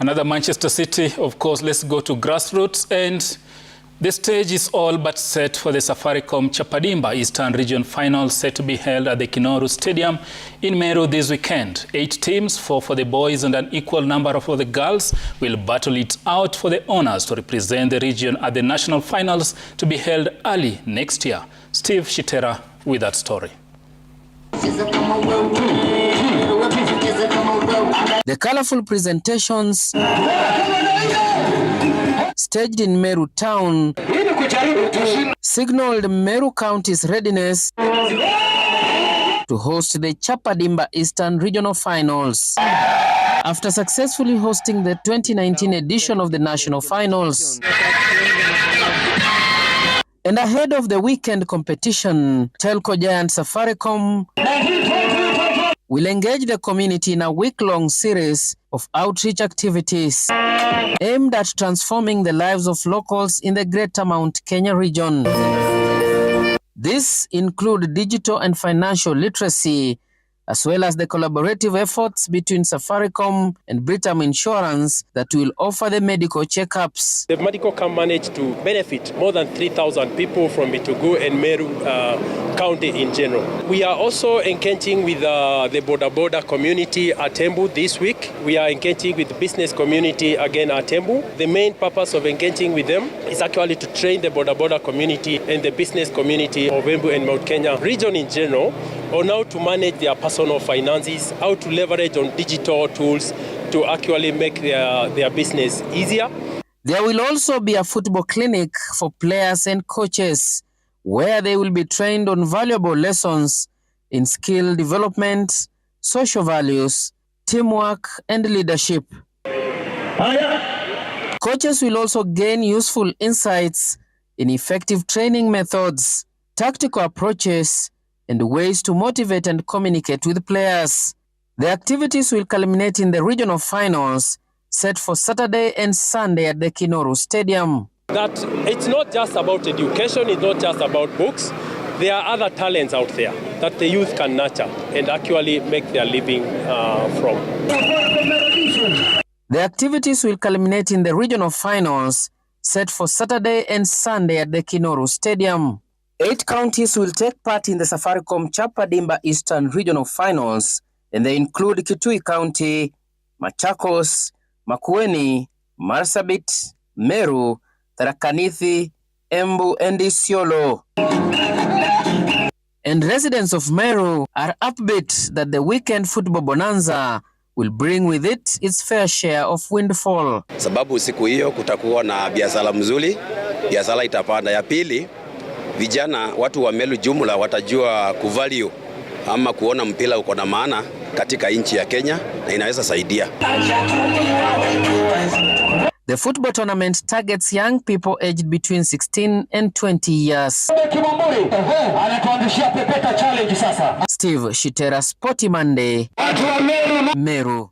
Another Manchester City, of course. Let's go to grassroots, and the stage is all but set for the Safaricom Chapa Dimba Eastern Region Final, set to be held at the Kinoru Stadium in Meru this weekend. 8 teams, 4 for the boys and an equal number for the girls, will battle it out for the honors to represent the region at the national finals to be held early next year. Steve Shitera with that story. The colorful presentations staged in Meru town signaled Meru County's readiness to host the Chapa Dimba Eastern Regional Finals. After successfully hosting the 2019 edition of the national finals, and ahead of the weekend competition, telco giant Safaricom will engage the community in a week-long series of outreach activities aimed at transforming the lives of locals in the Greater Mount Kenya region. These include digital and financial literacy, as well as the collaborative efforts between Safaricom and Britam Insurance that will offer the medical checkups. The medical can manage to benefit more than 3,000 people from Itugu and Meru County in general. We are also engaging with the border community at Embu this week. We are engaging with the business community again at Embu. The main purpose of engaging with them is actually to train the border community and the business community of Embu and Mount Kenya region in general on how to manage their personal finances, how to leverage on digital tools to actually make their business easier. There will also be a football clinic for players and coaches, where they will be trained on valuable lessons in skill development, social values, teamwork, and leadership. Coaches will also gain useful insights in effective training methods, tactical approaches, and ways to motivate and communicate with players. The activities will culminate in the regional finals set for Saturday and Sunday at the Kinoru Stadium. That it's not just about education, it's not just about books. There are other talents out there that the youth can nurture and actually make their living from. The activities will culminate in the regional finals set for Saturday and Sunday at the Kinoru Stadium. 8 counties will take part in the Safaricom Chapa Dimba Eastern Regional Finals, and they include Kitui County, Machakos, Makueni, Marsabit, Meru, Tharaka Nithi, Embu, and Isiolo. And residents of Meru are upbeat that the weekend football bonanza will bring with it its fair share of windfall. Sababu siku hiyo kutakuwa na biashara mzuri, biashara itapanda. Ya pili, vijana watu wa Meru jumla watajua kuvalue ama kuona mpira uko na maana katika nchi ya Kenya na inaweza saidia. The football tournament targets young people aged between 16 and 20 years. Steve Shitera, Sporty Monday, Meru.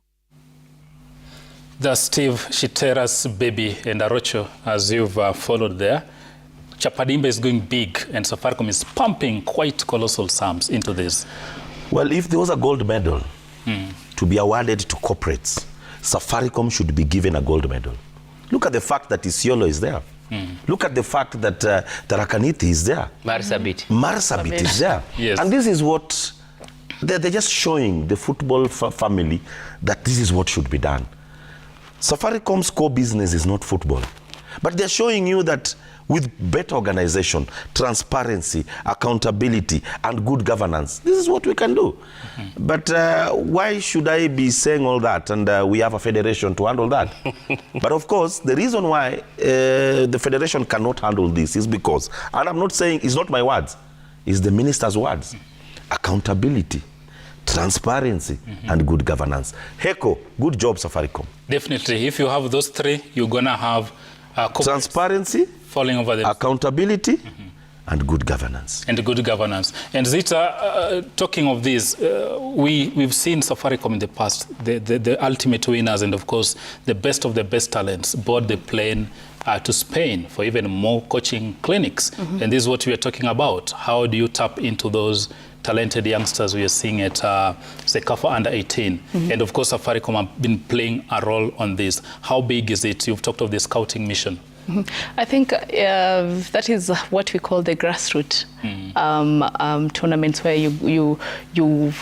The Steve Shitera's baby and Arocho, as you've followed there. Chapa Dimba is going big, and Safaricom is pumping quite colossal sums into this. Well, if there was a gold medal to be awarded to corporates, Safaricom should be given a gold medal. Look at the fact that Isiolo is there. Look at the fact that Tharaka Nithi is there. Marsabit is there. Yes. And this is what, they're just showing the football family that this is what should be done. Safaricom's core business is not football. But they're showing you that with better organization, transparency, accountability, and good governance, this is what we can do. But why should I be saying all that? And we have a federation to handle that. But of course, the reason why the federation cannot handle this is because, and I'm not saying, it's not my words, it's the minister's words. Accountability, transparency, and good governance. Heko, good job, Safaricom. Definitely. If you have those 3, you're going to have transparency, falling over the accountability, and good governance. And good governance. And Zita, talking of this, we've seen Safaricom in the past, the ultimate winners, and of course, the best of the best talents board the plane to Spain for even more coaching clinics. And this is what we are talking about. How do you tap into those talented youngsters we are seeing at Sekafa under 18. And of course, Safaricom have been playing a role on this. How big is it? You've talked of the scouting mission. I think that is what we call the grassroots tournaments, where you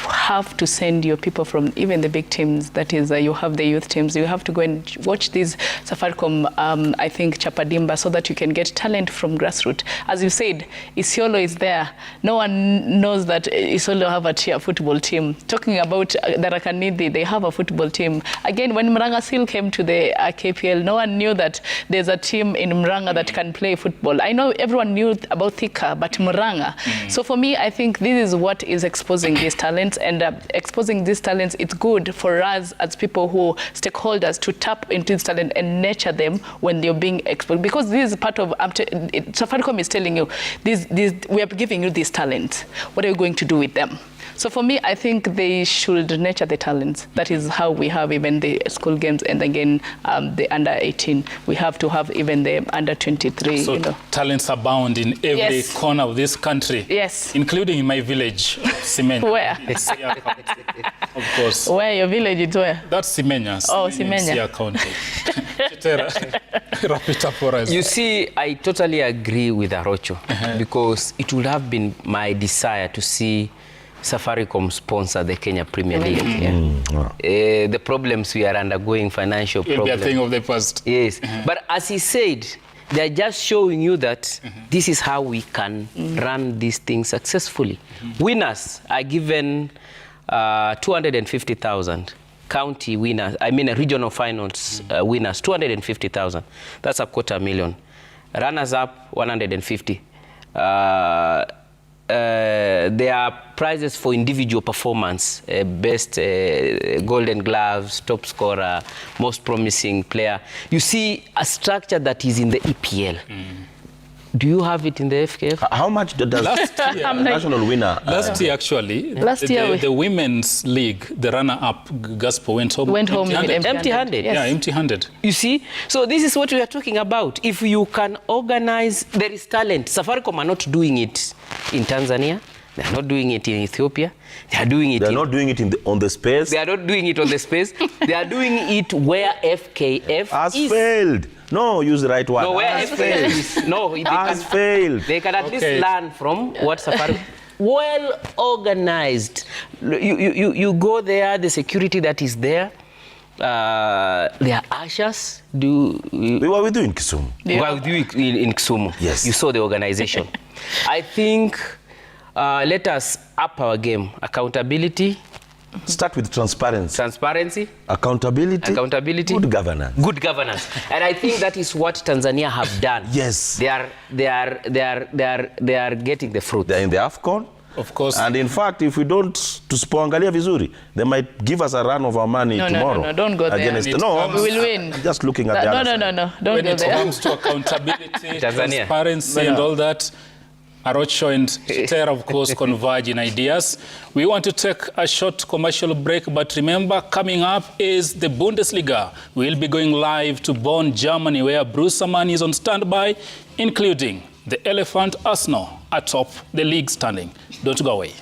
have to send your people from even the big teams. That is, you have the youth teams. You have to go and watch these Safaricom, I think, Chapa Dimba, so that you can get talent from grassroots. As you said, Isiolo is there. No one knows that Isiolo have a football team. Talking about Darakanidi, they have a football team. Again, when Muranga still came to the KPL, no one knew that there's a team in Muranga that can play football. I know everyone knew about Thika, but Muranga. So for me, I think this is what is exposing these talents, and exposing these talents, it's good for us as people who stakeholders to tap into this talent and nurture them when they're being exposed. Because this is part of, Safaricom is telling you, we are giving you these talents. What are you going to do with them? So for me, I think they should nurture the talents. That is how we have even the school games, and again, the under 18. We have to have even the under 23. So talents abound in every corner of this country. Yes. Including in my village, Simenya. Where? Of course. Where your village is where? That's Simenya. Oh, Simenya. County. Wrap it up for us. You see, I totally agree with Arocho, because it would have been my desire to see Safaricom sponsor the Kenya Premier League. The problems we are undergoing, financial problems. It'll be a thing of the past. Yes. But as he said, they're just showing you that this is how we can run these things successfully. Winners are given 250,000. County winners, I mean regional finals winners, 250,000. That's a $250,000. Runners up, 150. There are prizes for individual performance, best golden gloves, top scorer, most promising player. You see a structure that is in the EPL. Do you have it in the FKF? How much does national winner? Last year, actually, the women's league, the runner-up, Gaspo, went home empty-handed. Yes. Yeah, empty-handed. You see? So this is what we are talking about. If you can organize, there is talent. Safaricom are not doing it in Tanzania. They are not doing it in Ethiopia. They are doing it. They are not doing it on the space. They are not doing it on the space. They are doing it where FKF has failed. No, use the right word. No, where FKF is. No, it has failed. They can at least learn from what Safaricom. Well organized. You go there, the security that is there. There are ushers. We were with you in Kisumu. We were with you in Kisumu. Yes. You saw the organization. I think let us up our game. Accountability. Start with transparency. Transparency. Accountability. Accountability. Good governance. Good governance. And I think that is what Tanzania have done. Yes. They are getting the fruit. They're in the AFCON. Of course. And in fact, if we don't tusipoangalia vizuri, they might give us a run of our money tomorrow. No, don't go there. We will win. I'm just looking at the other side. No, don't when go there. When it comes to accountability, transparency, and all that, Arocho and Chitera, of course, converge in ideas. We want to take a short commercial break, but remember, coming up is the Bundesliga. We'll be going live to Bonn, Germany, where Bruce Amani is on standby, including the Elephant Arsenal atop the league standing. Don't go away.